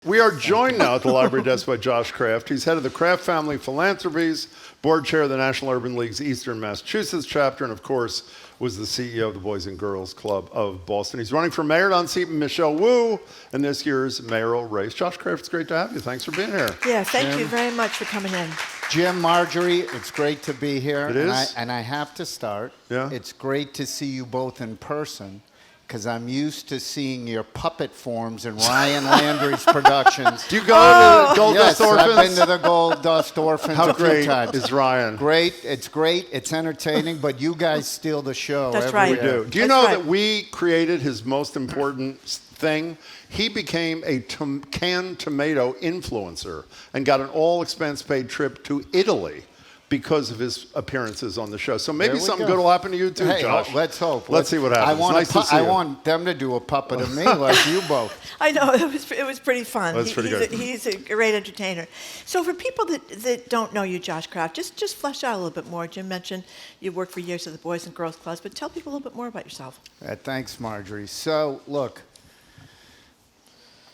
We are joined now at the library desk by Josh Kraft. He's head of the Kraft Family Philanthropies, board chair of the National Urban League's Eastern Massachusetts chapter, and of course, was the CEO of the Boys and Girls Club of Boston. He's running for mayor to unseat Michelle Wu in this year's mayoral race. Josh Kraft, it's great to have you. Thanks for being here. Yeah, thank you very much for coming in. Jim, Marjorie, it's great to be here. It is. And I have to start. Yeah. It's great to see you both in person, because I'm used to seeing your puppet forms in Ryan Landry's productions. Do you go to the Gold Yes, Dust Orphans? I've been to the Gold Dust Orphans How a few great times. is Ryan? Great, it's entertaining, but you guys steal the show. That's every right. We year. do. Do you know that we created his most important thing? He became a canned tomato influencer and got an all-expense-paid trip to Italy because of his appearances on the show. So maybe There we something go. good will happen to you too, Hey, Josh. let's hope. Let's see what happens. I want them to do a puppet of me like you both. I know, it was pretty fun. That's pretty good. He's a great entertainer. So for people that don't know you, Josh Kraft, just flesh out a little bit more. Jim mentioned you worked for years at the Boys and Girls Clubs, but tell people a little bit more about yourself. Thanks, Marjorie. So, look,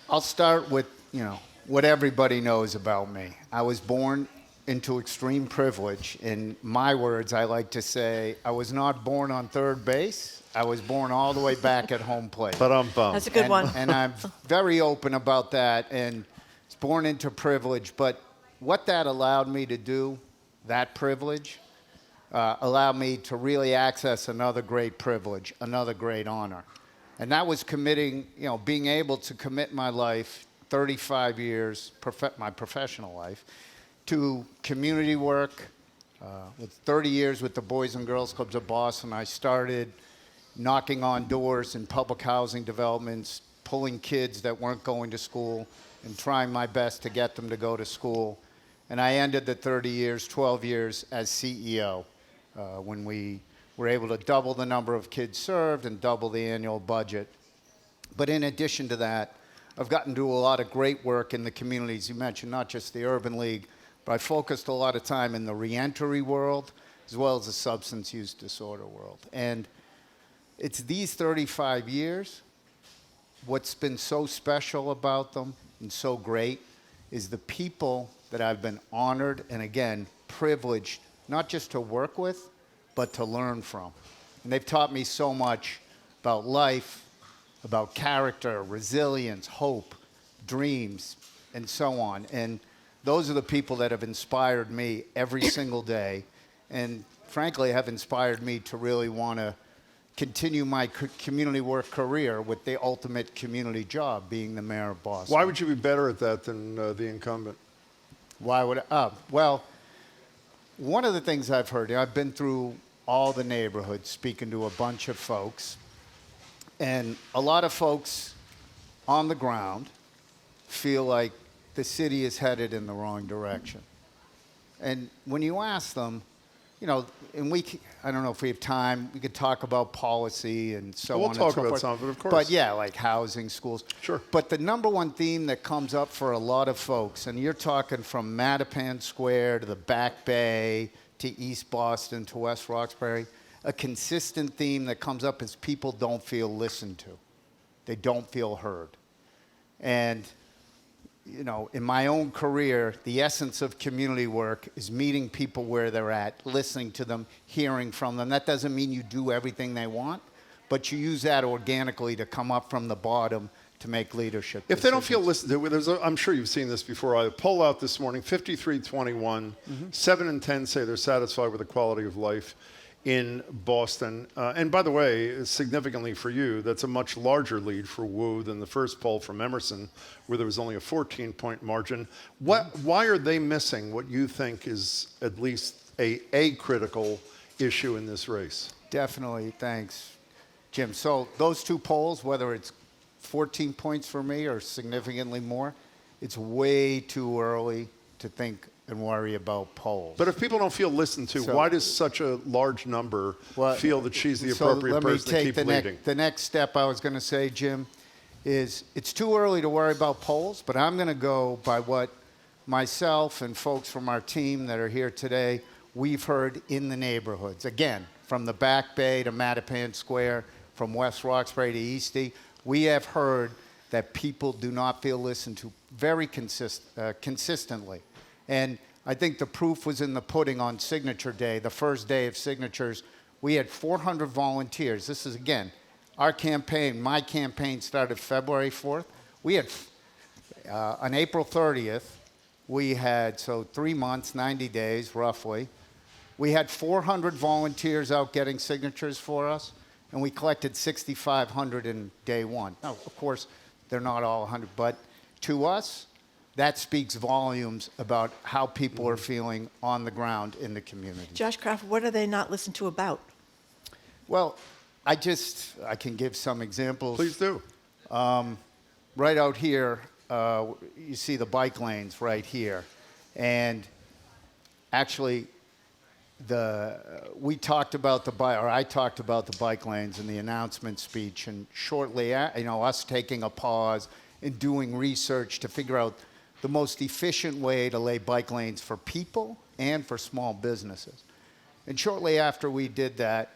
I'll start with, what everybody knows about me. I was born into extreme privilege. In my words, I like to say I was not born on third base. I was born all the way back at home plate. That's a good one. And I'm very open about that, and was born into privilege. But what that allowed me to do, that privilege, allowed me to really access another great privilege, another great honor. And that was being able to commit my life, 35 years, my professional life, to community work. With 30 years with the Boys and Girls Clubs of Boston, I started knocking on doors in public housing developments, pulling kids that weren't going to school and trying my best to get them to go to school. And I ended the 12 years as CEO, when we were able to double the number of kids served and double the annual budget. But in addition to that, I've gotten to do a lot of great work in the communities you mentioned, not just the Urban League, but I focused a lot of time in the reentry world as well as the substance use disorder world. And it's these 35 years, what's been so special about them and so great is the people that I've been honored and, again, privileged not just to work with, but to learn from. And they've taught me so much about life, about character, resilience, hope, dreams, and so on. And those are the people that have inspired me every single day, and frankly have inspired me to really want to continue my community work career with the ultimate community job, being the mayor of Boston. Why would you be better at that than the incumbent? Why would I? Well, one of the things I've heard, I've been through all the neighborhoods speaking to a bunch of folks, and a lot of folks on the ground feel like the city is headed in the wrong direction. And when you ask them, and I don't know if we have time, we could talk about policy and so on We'll and so talk forth. about some of it, of course. But yeah, like housing, schools. Sure. But the number one theme that comes up for a lot of folks, and you're talking from Mattapan Square to the Back Bay to East Boston to West Roxbury, a consistent theme that comes up is people don't feel listened to. They don't feel heard. And in my own career, the essence of community work is meeting people where they're at, listening to them, hearing from them. That doesn't mean you do everything they want, but you use that organically to come up from the bottom to make leadership If they don't decisions. feel listened to, I'm sure you've seen this before. I poll out this morning, 53-21, 7 in 10 say they're satisfied with the quality of life in Boston. And by the way, significantly for you, that's a much larger lead for Wu than the first poll from Emerson, where there was only a 14-point margin. Why are they missing what you think is at least a critical issue in this race? Definitely, thanks, Jim. So those two polls, whether it's 14 points for me or significantly more, it's way too early to think and worry about polls. But if people don't feel listened to, why does such a large number feel that she's the appropriate person to keep leading? The next step I was going to say, Jim, is it's too early to worry about polls, but I'm going to go by what myself and folks from our team that are here today, we've heard in the neighborhoods. Again, from the Back Bay to Mattapan Square, from West Roxbury to Eastie, we have heard that people do not feel listened to very consistently. And I think the proof was in the pudding on signature day, the first day of signatures. We had 400 volunteers. This is, again, our campaign, my campaign started February 4th. We had, on April 30th, we had, so 3 months, 90 days roughly, we had 400 volunteers out getting signatures for us, and we collected 6,500 in day one. Now, of course, they're not all 100, but to us, that speaks volumes about how people are feeling on the ground in the community. Josh Kraft, what are they not listened to about? Well, I can give some examples. Please do. Right out here, you see the bike lanes right here. And actually, I talked about the bike lanes in the announcement speech, and shortly, us taking a pause and doing research to figure out the most efficient way to lay bike lanes for people and for small businesses. And shortly after we did that,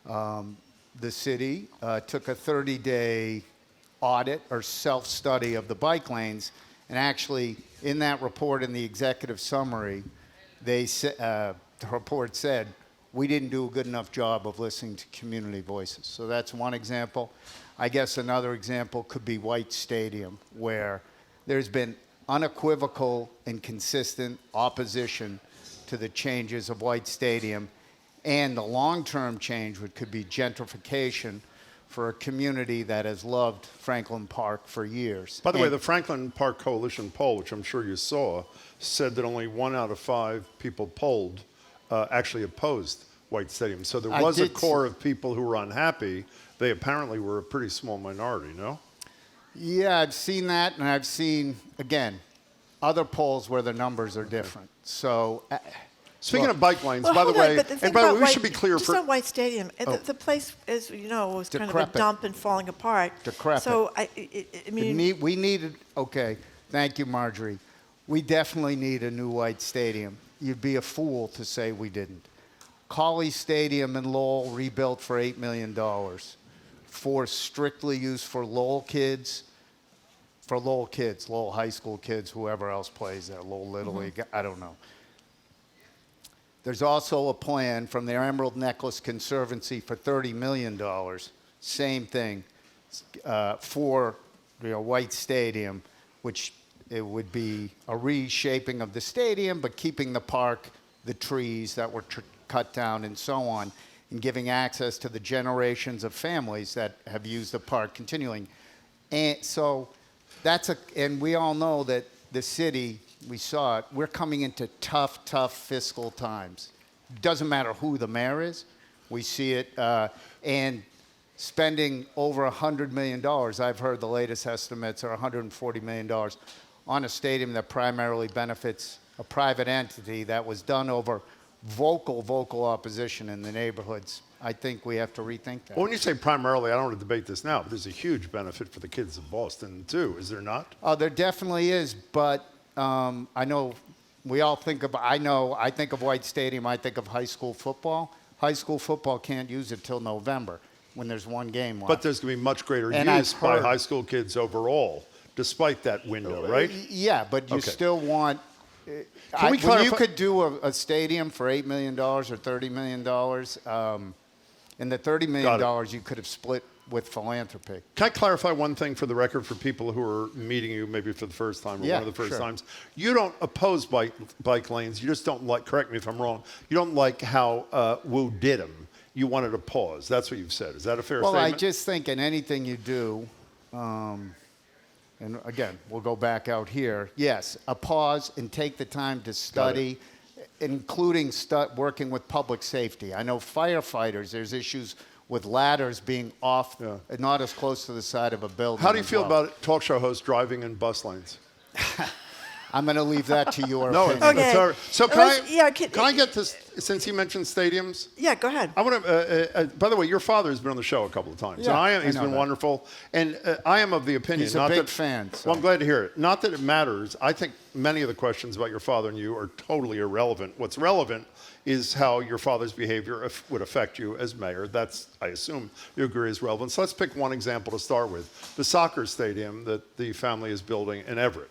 the city took a 30-day audit or self-study of the bike lanes, and actually, in that report, in the executive summary, the report said, we didn't do a good enough job of listening to community voices. So that's one example. I guess another example could be White Stadium, where there's been unequivocal and consistent opposition to the changes of White Stadium, and the long-term change could be gentrification for a community that has loved Franklin Park for years. By the way, the Franklin Park Coalition poll, which I'm sure you saw, said that only 1 out of 5 people polled actually opposed White Stadium. So there was a core of people who were unhappy. They apparently were a pretty small minority, no? Yeah, I've seen that, and I've seen, again, other polls where the numbers are different. So, speaking of bike lanes, Well, by the hold on, way, but the thing and by the about way, we should be clear just on White Stadium, the place is, was kind of a Decrepit. dump and falling apart. Decrepit. So, I mean, we needed, okay, thank you, Marjorie. We definitely need a new White Stadium. You'd be a fool to say we didn't. Colley Stadium in Lowell rebuilt for $8 million. For strictly used for Lowell kids, Lowell high school kids, whoever else plays there, Lowell Little League, I don't know. There's also a plan from the Emerald Necklace Conservancy for $30 million, same thing, for White Stadium, which it would be a reshaping of the stadium, but keeping the park, the trees that were cut down and so on, and giving access to the generations of families that have used the park continuing. And so and we all know that the city, we saw it, we're coming into tough fiscal times. Doesn't matter who the mayor is, we see it, and spending over $100 million, I've heard the latest estimates are $140 million on a stadium that primarily benefits a private entity that was done over vocal opposition in the neighborhoods. I think we have to rethink that. Well, when you say primarily, I don't want to debate this now, but there's a huge benefit for the kids of Boston, too, is there not? Oh, there definitely is, but I know we all think of, I think of White Stadium, I think of high school football. High school football can't use it till November when there's one game left. But there's going to be much greater And use I've by heard- high school kids overall, despite that window, right? Yeah, but you Okay. still want... we when you clarify- could do a stadium for $8 million or $30 million, and the $30 million you could have split with philanthropy. Can I clarify one thing for the record for people who are meeting you maybe for the first time or Yeah, one of the first sure. times? You don't oppose bike lanes. You just don't like, correct me if I'm wrong, you don't like how Wu did them. You wanted a pause. That's what you've said. Is that a fair Well, statement? I just think in anything you do, and again, we'll go back out here. Yes, a pause and take the time to study, including working with public safety. I know firefighters, there's issues with ladders being off, not as close to the side of a building. How do you as feel well. about talk show hosts driving in bus lanes? I'm going to leave that to your No, opinion. it's all right. So Yeah, can I get this, since you mentioned stadiums? Yeah, go ahead. I want to. By the way, your father has been on the show a couple of times, Yeah, and he's I know been that. wonderful. And I am of the opinion. He's a not big that, fan, so. Well, I'm glad to hear it. Not that it matters. I think many of the questions about your father and you are totally irrelevant. What's relevant is how your father's behavior would affect you as mayor. That's, I assume, you agree is relevant. So let's pick one example to start with: the soccer stadium that the family is building in Everett.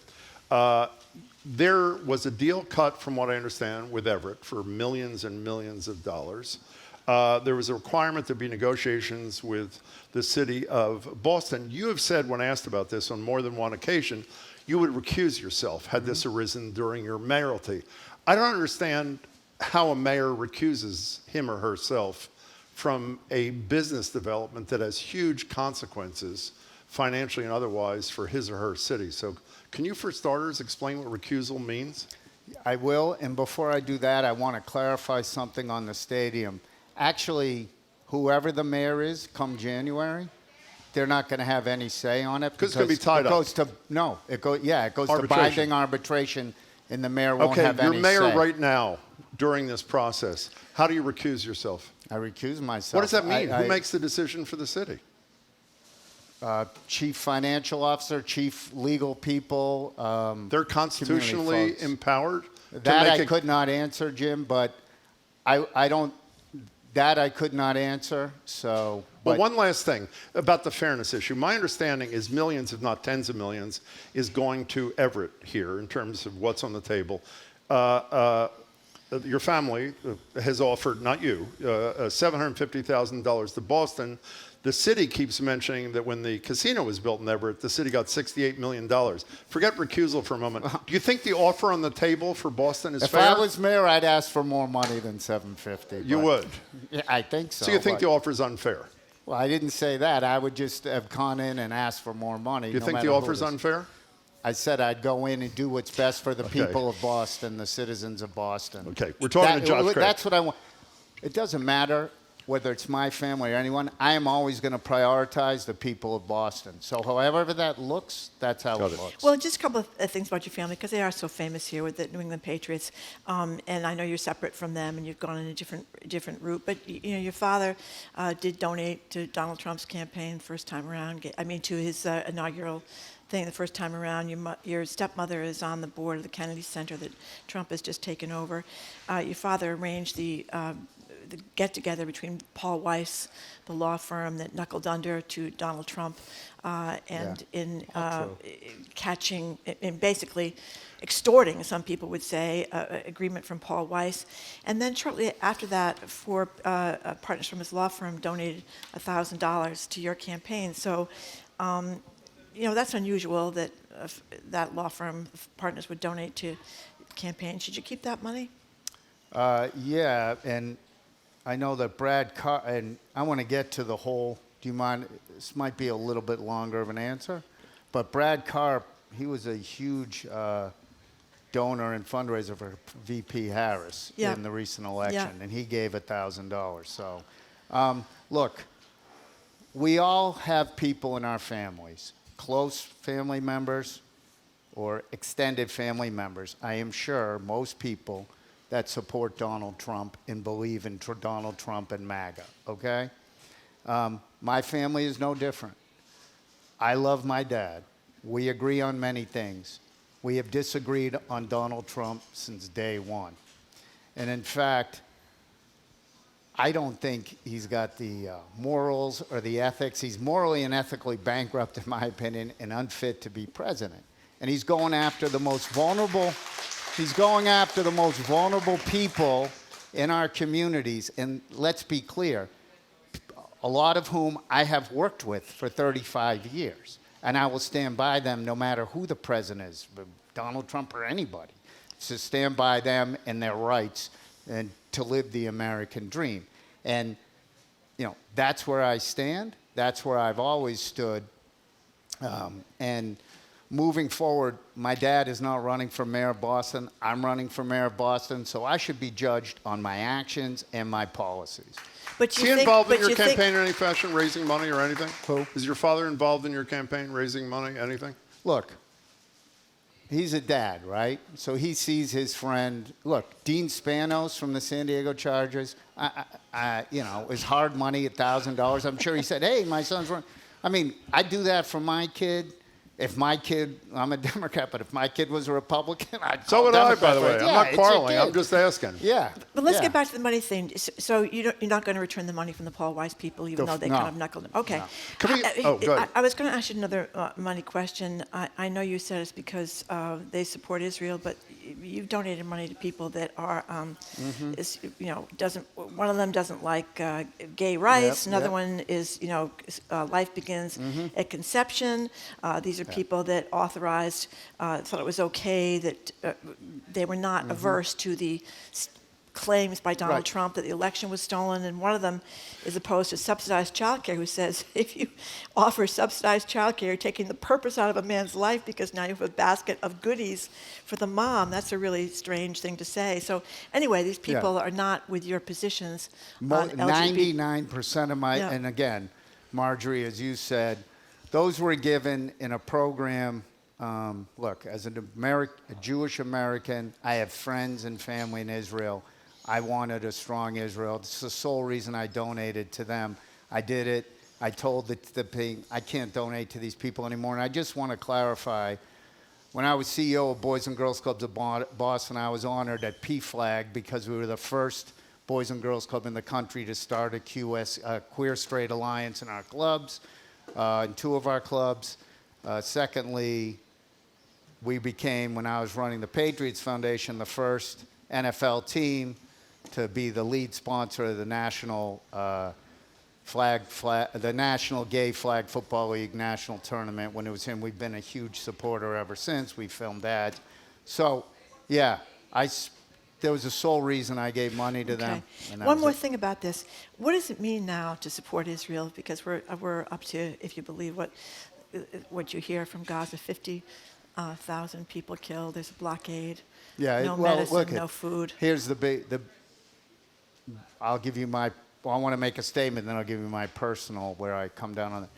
There was a deal cut, from what I understand, with Everett for millions and millions of dollars. There was a requirement to be negotiations with the city of Boston. You have said, when asked about this on more than one occasion, you would recuse yourself had this arisen during your mayoralty. I don't understand how a mayor recuses him or herself from a business development that has huge consequences, financially and otherwise, for his or her city. So can you, for starters, explain what recusal means? I will, and before I do that, I want to clarify something on the stadium. Actually, whoever the mayor is come January, they're not going to have any say on it. 'Cause it's gonna be tied up. It goes to Arbitration. binding arbitration, and the mayor won't Okay, have you're any mayor say. right now during this process. How do you recuse yourself? I recuse myself. What does that mean? I- Who makes the decision for the city? Chief financial officer, chief legal people. They're constitutionally folks. empowered to That make I a- could not answer, Jim, but I don't. That I could not answer. So. Well, but one last thing about the fairness issue. My understanding is millions, if not tens of millions, is going to Everett here in terms of what's on the table. Your family has offered, not you, $750,000 to Boston. The city keeps mentioning that when the casino was built in Everett, the city got $68 million. Forget recusal for a moment. Do you think the offer on the table for Boston is if fair? I was mayor, I'd ask for more money than $750. You would. Yeah, I think so. So you think but- the offer is unfair? Well, I didn't say that. I would just have gone in and asked for more money. You no think matter the who offer it is is. unfair? I said I'd go in and do what's best for the Okay. people of Boston, the citizens of Boston. Okay, we're talking to Josh Kraft. That's what I want. It doesn't matter whether it's my family or anyone. I am always going to prioritize the people of Boston. So however that looks, that's how Got it it. looks. Well, just a couple of things about your family, because they are so famous here with the New England Patriots, and I know you're separate from them, and you've gone in a different route. But you know, your father did donate to Donald Trump's campaign first time around. To his inaugural thing the first time around. Your stepmother is on the board of the Kennedy Center that Trump has just taken over. Your father arranged the get-together between Paul Weiss, the law firm that knuckled under to Donald Trump, in catching, in basically extorting, some people would say, agreement from Paul Weiss. And then shortly after that, four partners from his law firm donated $1,000 to your campaign. So, that's unusual that that law firm partners would donate to campaign. Should you keep that money? Yeah, and I know that Brad Carr, and I want to get to the whole, do you mind, this might be a little bit longer of an answer, but Brad Carr, he was a huge donor and fundraiser for VP Harris in the recent election, and he gave $1,000. So, look, we all have people in our families, close family members or extended family members. I am sure most people that support Donald Trump and believe in Donald Trump and MAGA, okay? My family is no different. I love my dad. We agree on many things. We have disagreed on Donald Trump since day one. And in fact, I don't think he's got the morals or the ethics. He's morally and ethically bankrupt, in my opinion, and unfit to be president. And he's going after the most vulnerable. He's going after the most vulnerable people in our communities. And let's be clear, a lot of whom I have worked with for 35 years. And I will stand by them no matter who the president is, Donald Trump or anybody, to stand by them and their rights and to live the American dream. And, that's where I stand. That's where I've always stood. And moving forward, my dad is not running for mayor of Boston. I'm running for mayor of Boston, so I should be judged on my actions and my policies. But Is he involved in your campaign in any fashion, raising money or anything? Who? Is your father involved in your campaign, raising money, anything? Look, he's a dad, right? So he sees his friend. Look, Dean Spanos from the San Diego Chargers. Is hard money, $1,000. I'm sure he said, "Hey, my son's running." I mean, I do that for my kid. If my kid, I'm a Democrat, but if my kid was a Republican, I'd So call would I, Democrat by the way. first. I'm Yeah, not it's your quarreling. kid. I'm just asking. Yeah. But let's yeah. get back to the money thing. So you're not going to return the money from the Paul Weiss people, even though they no. kind of knuckled them. Okay. No. Can we- go ahead. I was going to ask you another money question. I know you said it's because they support Israel, but you've donated money to people that are, one of them doesn't like gay rights. Yep, Another yep. one is, life begins at conception. These are people that authorized, thought it was okay, that they were not averse to the claims by Donald Right. Trump that the election was stolen, and one of them is opposed to subsidized childcare, who says if you offer subsidized childcare, you're taking the purpose out of a man's life because now you have a basket of goodies for the mom. That's a really strange thing to say. So anyway, these people are not with your positions on LGBT. 99% of my, Yeah. and again, Marjorie, as you said, those were given in a program. Look, as a Jewish American, I have friends and family in Israel. I wanted a strong Israel. It's the sole reason I donated to them. I did it. I told the thing, I can't donate to these people anymore. And I just want to clarify, when I was CEO of Boys and Girls Clubs of Boston, I was honored at PFLAG because we were the first Boys and Girls Club in the country to start a Queer Straight Alliance in our clubs, in 2 of our clubs. Secondly, we became, when I was running the Patriots Foundation, the first NFL team to be the lead sponsor of the National the National Gay Flag Football League national tournament. When it was him, we've been a huge supporter ever since. We filmed that. So, yeah, there was a sole reason I gave money to them. And that One was more it. thing about this. What does it mean now to support Israel? Because we're up to, if you believe what you hear from Gaza, 50,000 people killed. There's a blockade. Yeah, no well, medicine, look, no food. Here's I'll give you my. Well, I want to make a statement, then I'll give you my personal where I come down on it.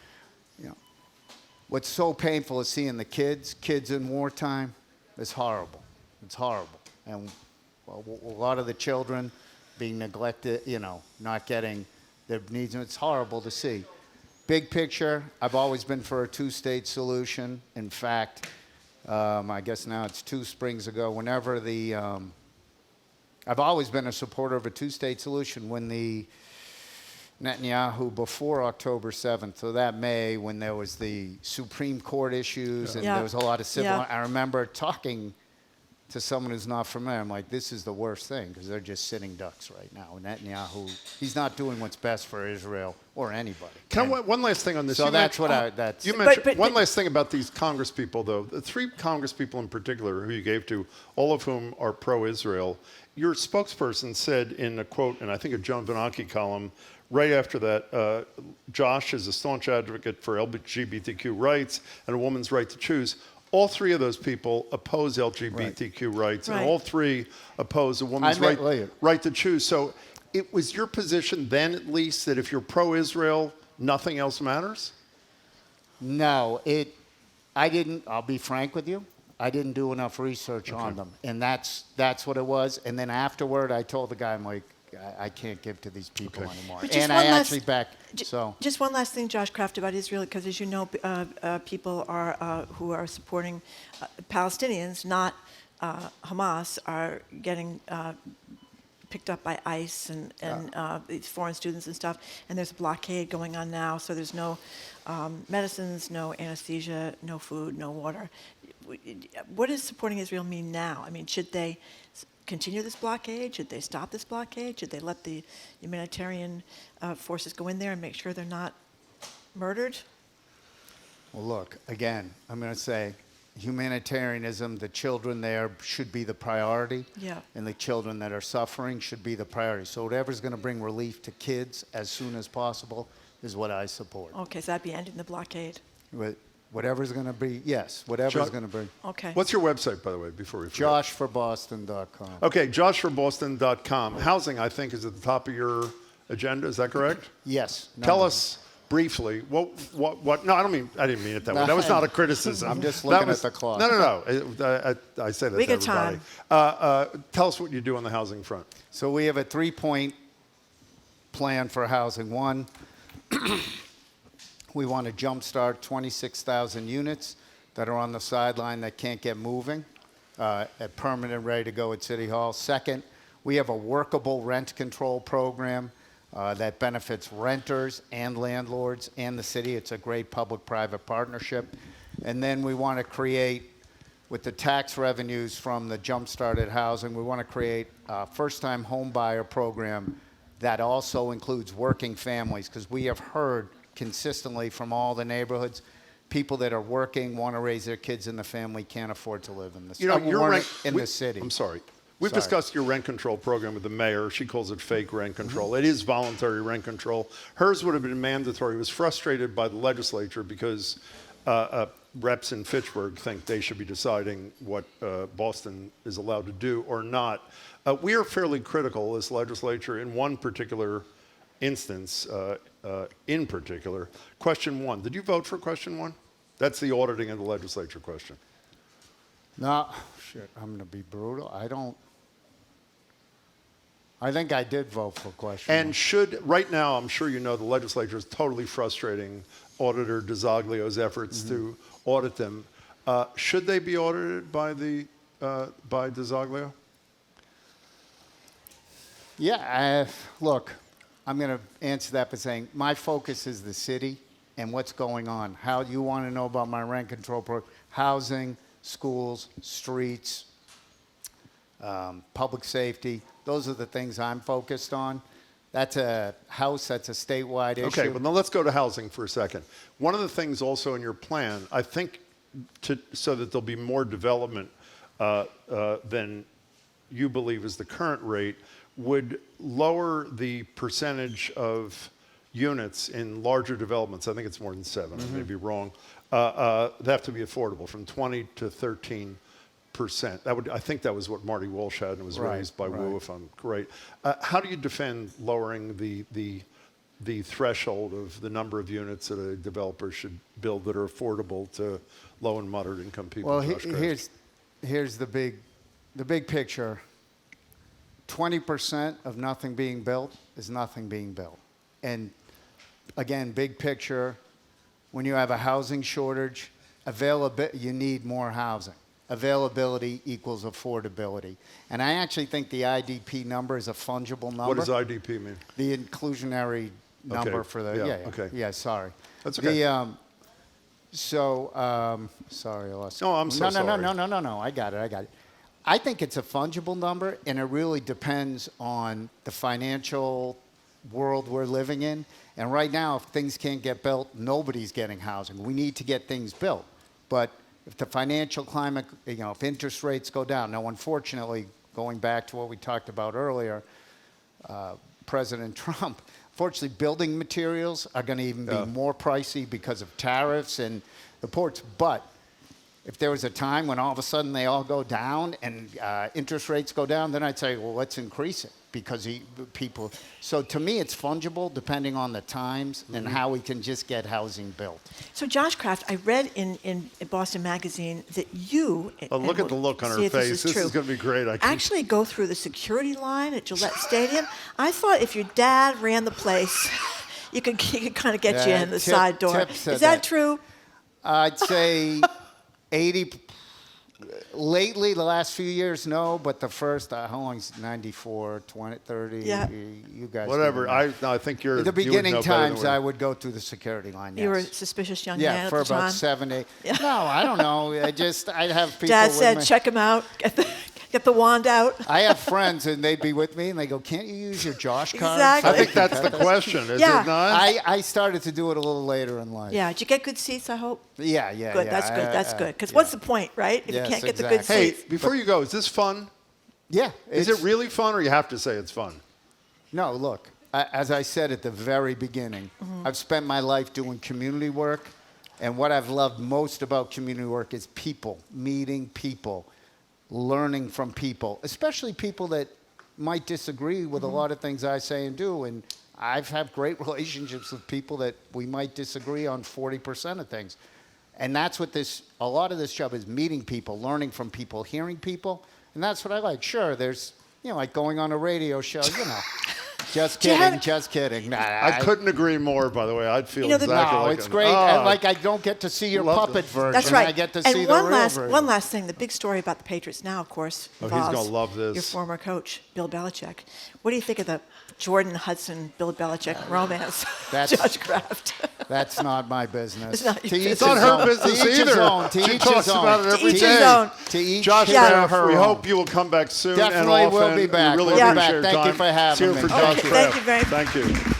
What's so painful is seeing the kids in wartime. It's horrible. It's horrible, and a lot of the children being neglected. Not getting their needs. It's horrible to see. Big picture, I've always been for a 2-state solution. In fact, I guess now it's 2 springs ago. Whenever I've always been a supporter of a 2-state solution. When the Netanyahu, before October 7th, so that May, when there was the Supreme Court issues and there was a lot of civil, I remember talking to someone who's not familiar. I'm like, this is the worst thing because they're just sitting ducks right now. Netanyahu, he's not doing what's best for Israel or anybody. One last thing on this. So You that's mentioned- that's. You mentioned But- one last thing about these Congress people, though. The 3 Congress people in particular who you gave to, all of whom are pro-Israel. Your spokesperson said in a quote, and I think a Joan Bernanke column, right after that, Josh is a staunch advocate for LGBTQ rights and a woman's right to choose. All 3 of those people oppose LGBTQ rights, and Right. all 3 oppose a woman's right to choose. So it was your position then, at least, that if you're pro-Israel, nothing else matters? No, I didn't. I'll be frank with you. I didn't do enough research on them, and that's what it was. And then afterward, I told the guy, I'm like, I can't give to these people anymore. But just And one I last- actually Just one last thing, Josh Kraft, about Israel, because as you know, people who are supporting Palestinians, not Hamas, are getting picked up by ICE and these foreign students and stuff. And there's a blockade going on now, so there's no medicines, no anesthesia, no food, no water. What does supporting Israel mean now? I mean, should they continue this blockade? Should they stop this blockade? Should they let the humanitarian forces go in there and make sure they're not murdered? Well, look, again, I'm going to say humanitarianism, the children there should be the priority. Yeah. And the children that are suffering should be the priority. So whatever's going to bring relief to kids as soon as possible is what I support. Okay, so that'd be ending the blockade. Whatever's going to be, yes, whatever's going to bring. Okay. What's your website, by the way, before we forget? JoshForBoston.com. Okay, joshforboston.com. Housing, I think, is at the top of your agenda. Is that correct? Yes. Tell us briefly, what? No, I didn't mean it that way. That was not a criticism. I'm just That looking was- at the clock. No. I say that We to got everybody. Tell us what you do on the housing front. So we have a 3-point plan for housing. One, we want to jumpstart 26,000 units that are on the sideline that can't get moving, at permanent, ready to go at City Hall. Second, we have a workable rent control program that benefits renters and landlords and the city. It's a great public-private partnership. And then we want to create, with the tax revenues from the jump-started housing, we want to create a first-time home buyer program that also includes working families, because we have heard consistently from all the neighborhoods, people that are working, want to raise their kids in the family, can't afford to live in the city. The city. I'm sorry. We've Sorry. discussed your rent control program with the mayor. She calls it fake rent control. It is voluntary rent control. Hers would have been mandatory. It was frustrated by the legislature because reps in Fitchburg think they should be deciding what Boston is allowed to do or not. We are fairly critical as legislature in one particular instance, in particular. Question 1. Did you vote for question 1? That's the auditing of the legislature question. No, shit, I'm going to be brutal. I think I did vote for question And one. right now, I'm sure you know the legislature is totally frustrating Auditor DeZoglio's efforts to audit them. Should they be audited by DeZoglio? Yeah, look, I'm going to answer that by saying my focus is the city and what's going on. How you want to know about my rent control program? Housing, schools, streets, public safety. Those are the things I'm focused on. That's a house, that's a statewide issue. Okay, well, now let's go to housing for a second. One of the things also in your plan, I think, so that there'll be more development than you believe is the current rate, would lower the percentage of units in larger developments. I think it's more than 7. I may be wrong. They have to be affordable from 20 to 13%. I think that was what Marty Walsh had, and it was raised by Wu, if I'm correct. How do you defend lowering the threshold of the number of units that a developer should build that are affordable to low and moderate income people? Well, Josh Kraft? here's the big picture. 20% of nothing being built is nothing being built. And again, big picture, when you have a housing shortage, you need more housing. Availability equals affordability. And I actually think the IDP number is a fungible number. What does IDP mean? The inclusionary number for the, Okay. Sorry. That's okay. Sorry, I lost. No, I'm so sorry. No. I got it. I think it's a fungible number, and it really depends on the financial world we're living in. And right now, if things can't get built, nobody's getting housing. We need to get things built. But if the financial climate, if interest rates go down. Now, unfortunately, going back to what we talked about earlier, President Trump, unfortunately, building materials are going to even be more pricey because of tariffs and the ports. But if there was a time when all of a sudden they all go down and interest rates go down, then I'd say, well, let's increase it because people. So to me, it's fungible depending on the times and how we can just get housing built. So Josh Kraft, I read in Boston Magazine that you. Look at the look on her face. This is going to be great. Actually go through the security line at Gillette Stadium. I thought if your dad ran the place, he could kind of get you in the side door. Is that true? I'd say 80. Lately, the last few years, no. But the first, how long is 94, 20, 30? Yeah. You guys. Whatever. I think you're. At the beginning you would know better than times, we- I would go through the security line. Yes. You were a suspicious young man at for the time. about 7, 8. Yeah. No, I don't know. I'd have people. Dad with said, me. check him out. Get the wand out. I have friends, and they'd be with me, and they go, "Can't you use your Josh card?" Exactly. I think that's the question, is Yeah. it not? I started to do it a little later in life. Yeah. Did you get good seats, I hope? Yeah. Good. That's good. That's good. Because what's the point, right? If Yes, you can't get the good exactly. Hey, seats. before you go, is this fun? Yeah. Is it really fun, or you have to say it's fun? No, look, as I said at the very beginning, I've spent my life doing community work, and what I've loved most about community work is people, meeting people, learning from people, especially people that might disagree with a lot of things I say and do. And I've had great relationships with people that we might disagree on 40% of things. And that's what a lot of this job is, meeting people, learning from people, hearing people. And that's what I like. Sure, there's, like going on a radio show, Just kidding. Nah, I couldn't agree more, by the way. I'd feel You know, the- exactly No, like it's it. great. Oh, And I don't get to see your love puppet this. version. That's right. I get to and see the one real last, version. one last thing. The big story about the Patriots now, of course, Oh, he's involves gonna love this. your former coach, Bill Belichick. What do you think of the Jordan Hudson, Bill Belichick romance? That's- Josh Kraft. That's not my business. It's not your To each business. It's not his her own. business To each his either. own. To She each talks his own. about it To every each day. his own. To each Josh his Kraft, her we own. hope you will come back soon Definitely and often. will be back. We really We'll be appreciate back. your Thank you time. for having Cheer me. for Josh Okay, Kraft. thank you very much. Thank you.